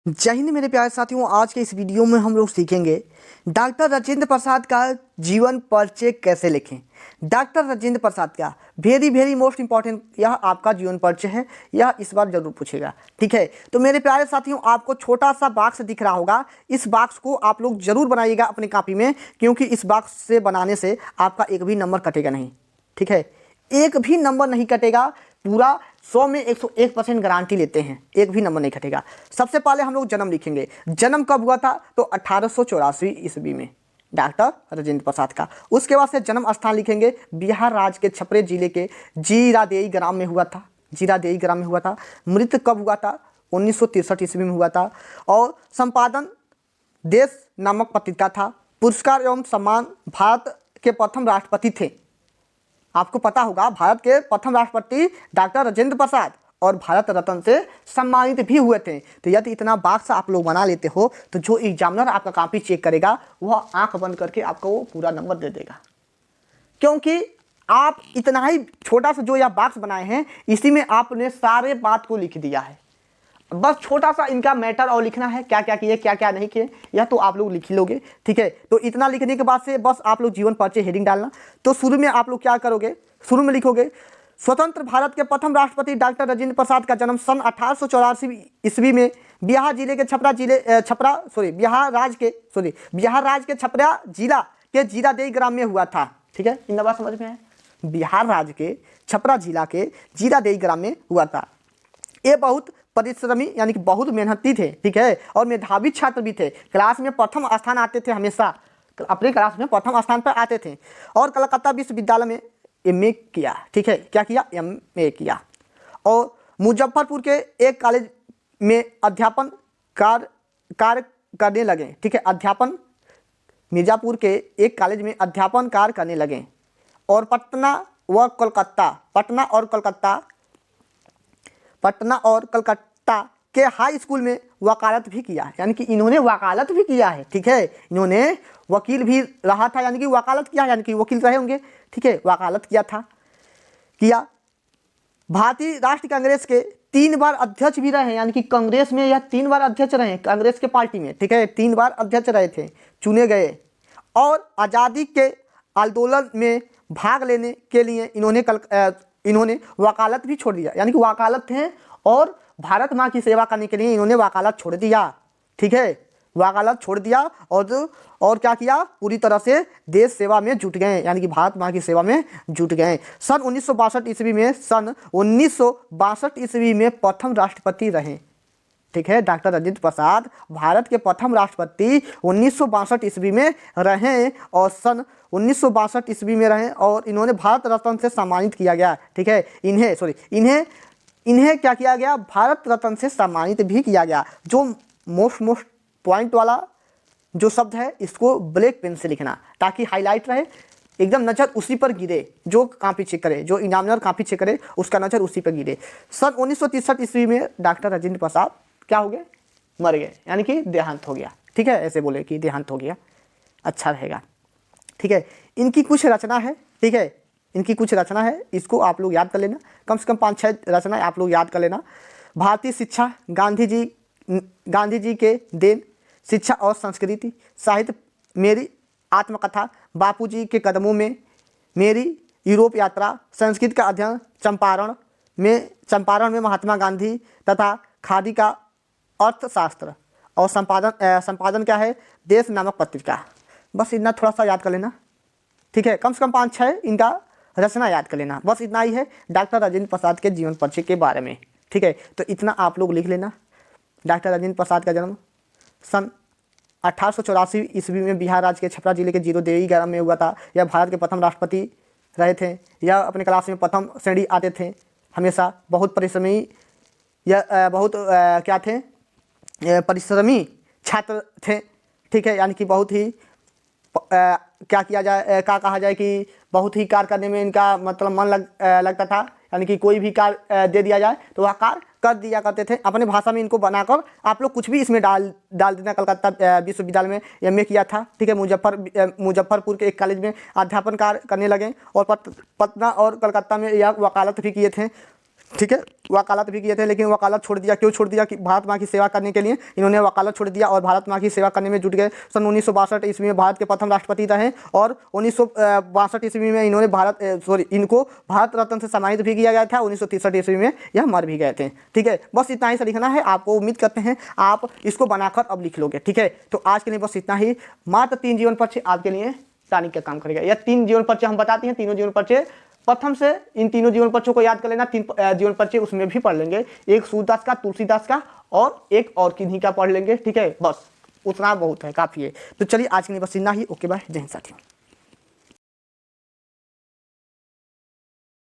जय हिंद मेरे प्यारे साथियों। आज के इस वीडियो में हम लोग सीखेंगे डॉक्टर राजेंद्र प्रसाद का जीवन परिचय कैसे लिखें। डॉक्टर राजेंद्र प्रसाद का वेरी मोस्ट इंपॉर्टेंट यह आपका जीवन परिचय है, यह इस बार जरूर पूछेगा। ठीक है, तो मेरे प्यारे साथियों आपको छोटा सा बॉक्स दिख रहा होगा, इस बॉक्स को आप लोग जरूर बनाइएगा अपनी कॉपी में, क्योंकि इस बॉक्स से बनाने से आपका एक भी नंबर कटेगा नहीं। ठीक है, एक भी नंबर नहीं कटेगा, पूरा 100 में 101% गारंटी लेते हैं, एक भी नंबर नहीं कटेगा। सबसे पहले हम लोग जन्म लिखेंगे। जन्म कब हुआ था? तो 1884 ईस्वी में डॉक्टर राजेंद्र प्रसाद का। उसके बाद से जन्म स्थान लिखेंगे, बिहार राज्य के छपरे जिले के जीरादेई ग्राम में हुआ था। जीरादेई ग्राम में हुआ था। मृत्यु कब हुआ था? 1963 ईस्वी में हुआ था। और संपादन देश नामक पत्रिका था। पुरस्कार एवं सम्मान भारत के प्रथम राष्ट्रपति थे। आपको पता होगा भारत के प्रथम राष्ट्रपति डॉक्टर राजेंद्र प्रसाद, और भारत रत्न से सम्मानित भी हुए थे। तो यदि इतना बॉक्स आप लोग बना लेते हो तो जो एग्जामिनर आपका कॉपी चेक करेगा वह आंख बंद करके आपको वो पूरा नंबर दे देगा, क्योंकि आप इतना ही छोटा सा जो यह बॉक्स बनाए हैं इसी में आपने सारे बात को लिख दिया है। बस छोटा सा इनका मैटर और लिखना है, क्या क्या किए क्या क्या नहीं किए, यह तो आप लोग लिख ही लोगे। ठीक है, तो इतना लिखने के बाद से बस आप लोग जीवन परिचय हेडिंग डालना। तो शुरू में आप लोग क्या करोगे? शुरू में लिखोगे स्वतंत्र भारत के प्रथम राष्ट्रपति डॉक्टर राजेंद्र प्रसाद का जन्म सन 1884 ईस्वी में बिहार राज्य के छपरा जिला के जीरादेई ग्राम में हुआ था। ठीक है, इन बात समझ में है? बिहार राज्य के छपरा जिला के जीरादेई ग्राम में हुआ था। ये बहुत परिश्रमी यानी कि बहुत मेहनती थे। ठीक है, और मेधावी छात्र भी थे। क्लास में प्रथम स्थान आते थे, हमेशा अपने क्लास में प्रथम स्थान पर आते थे। और कलकत्ता विश्वविद्यालय में एमए किया। ठीक है, क्या किया? एमए किया। और मुजफ्फरपुर के एक कॉलेज में अध्यापन कार्य करने लगे। ठीक है, मिर्जापुर के एक कॉलेज में अध्यापन कार्य करने लगे। और पटना और कलकत्ता के हाई स्कूल में वकालत भी किया है, यानी कि इन्होंने वकालत भी किया है। ठीक है, इन्होंने वकील भी रहा था, यानी कि वकालत किया, यानी कि वकील रहे होंगे। ठीक है, वकालत किया। भारतीय राष्ट्रीय कांग्रेस के 3 बार अध्यक्ष भी रहे, यानी कि कांग्रेस में यह 3 बार अध्यक्ष रहे, कांग्रेस के पार्टी में। ठीक है, 3 बार अध्यक्ष रहे थे, चुने गए। और आज़ादी के आंदोलन में भाग लेने के लिए इन्होंने वकालत भी छोड़ दिया, यानी कि वकालत थे और भारत माँ की सेवा करने के लिए इन्होंने वकालत छोड़ दिया। ठीक है, वकालत छोड़ दिया और क्या किया? पूरी तरह से देश सेवा में जुट गए, यानी कि भारत माँ की सेवा में जुट गए। सन 1962 ईस्वी में प्रथम राष्ट्रपति रहे। ठीक है, डॉक्टर राजेंद्र प्रसाद भारत के प्रथम राष्ट्रपति 1962 ईस्वी में रहे, और सन 1962 ईस्वी में रहे, और इन्होंने भारत रत्न से सम्मानित किया गया। ठीक है, इन्हें क्या किया गया? भारत रत्न से सम्मानित भी किया गया। जो मोस्ट पॉइंट वाला जो शब्द है इसको ब्लैक पेन से लिखना, ताकि हाईलाइट रहे, एकदम नज़र उसी पर गिरे। जो कॉपी चेक करे, जो एग्जामिनर कॉपी चेक करे, उसका नज़र उसी पर गिरे। सन 1963 ईस्वी में डॉक्टर राजेंद्र प्रसाद क्या हो गए? मर गए, यानी कि देहांत हो गया। ठीक है, ऐसे बोले कि देहांत हो गया, अच्छा रहेगा। ठीक है, इनकी कुछ रचना है। ठीक है, इनकी कुछ रचना है, इसको आप लोग याद कर लेना, कम से कम 5-6 रचनाएं आप लोग याद कर लेना। भारतीय शिक्षा, गांधी जी के देन, शिक्षा और संस्कृति, साहित्य, मेरी आत्मकथा, बापूजी के कदमों में, मेरी यूरोप यात्रा, संस्कृत का अध्ययन, चंपारण में महात्मा गांधी तथा खादी का अर्थशास्त्र, और संपादन क्या है? देश नामक पत्रिका। बस इतना थोड़ा सा याद कर लेना। ठीक है, कम से कम 5-6 इनका रचना याद कर लेना, बस इतना ही है डॉक्टर राजेंद्र प्रसाद के जीवन परिचय के बारे में। ठीक है, तो इतना आप लोग लिख लेना। डॉक्टर राजेंद्र प्रसाद का जन्म सन 1884 ईस्वी में बिहार राज्य के छपरा जिले के जीरादेई ग्राम में हुआ था। यह भारत के प्रथम राष्ट्रपति रहे थे। यह अपने क्लास में प्रथम श्रेणी आते थे, हमेशा बहुत परिश्रमी, यह क्या थे? परिश्रमी छात्र थे। ठीक है, यानी कि बहुत ही क्या कहा जाए कि बहुत ही कार्य करने में इनका मतलब मन लगता था, यानी कि कोई भी कार्य दे दिया जाए तो वह कार्य कर दिया करते थे। अपने भाषा में इनको बनाकर आप लोग कुछ भी इसमें डाल देना। कलकत्ता विश्वविद्यालय में एमए किया था। ठीक है, मुजफ्फरपुर के एक कॉलेज में अध्यापन कार्य करने लगे, और पटना और कलकत्ता में यह वकालत भी किए थे। ठीक है। वकालत भी किए थे, लेकिन वकालत छोड़ दिया। क्यों छोड़ दिया? कि भारत माँ की सेवा करने के लिए इन्होंने वकालत छोड़ दिया और भारत माँ की सेवा करने में जुट गए। सन 1962 ईस्वी में भारत के प्रथम राष्ट्रपति रहे और 1962 ईस्वी में इन्होंने इनको भारत रत्न से सम्मानित भी किया गया था। 1963 ईस्वी में यह मर भी गए थे। ठीक है, बस इतना ही सा लिखना है आपको। उम्मीद करते हैं आप इसको बनाकर अब लिख लोगे। ठीक है, तो आज के लिए बस इतना ही। मात्र 3 जीवन परिचय आपके लिए टानिक का काम करेगा। यह 3 जीवन परिचय हम बताते हैं। तीनों जीवन परिचय प्रथम से इन तीनों जीवन परिचयों को याद कर लेना। 3 जीवन परिचय उसमें भी पढ़ लेंगे, एक सूरदास का, तुलसीदास का और एक और किन्हीं का पढ़ लेंगे। ठीक है, बस उतना बहुत है, काफी है। तो चलिए आज के लिए बस इतना ही। ओके बाय, जय हिंद साथियों।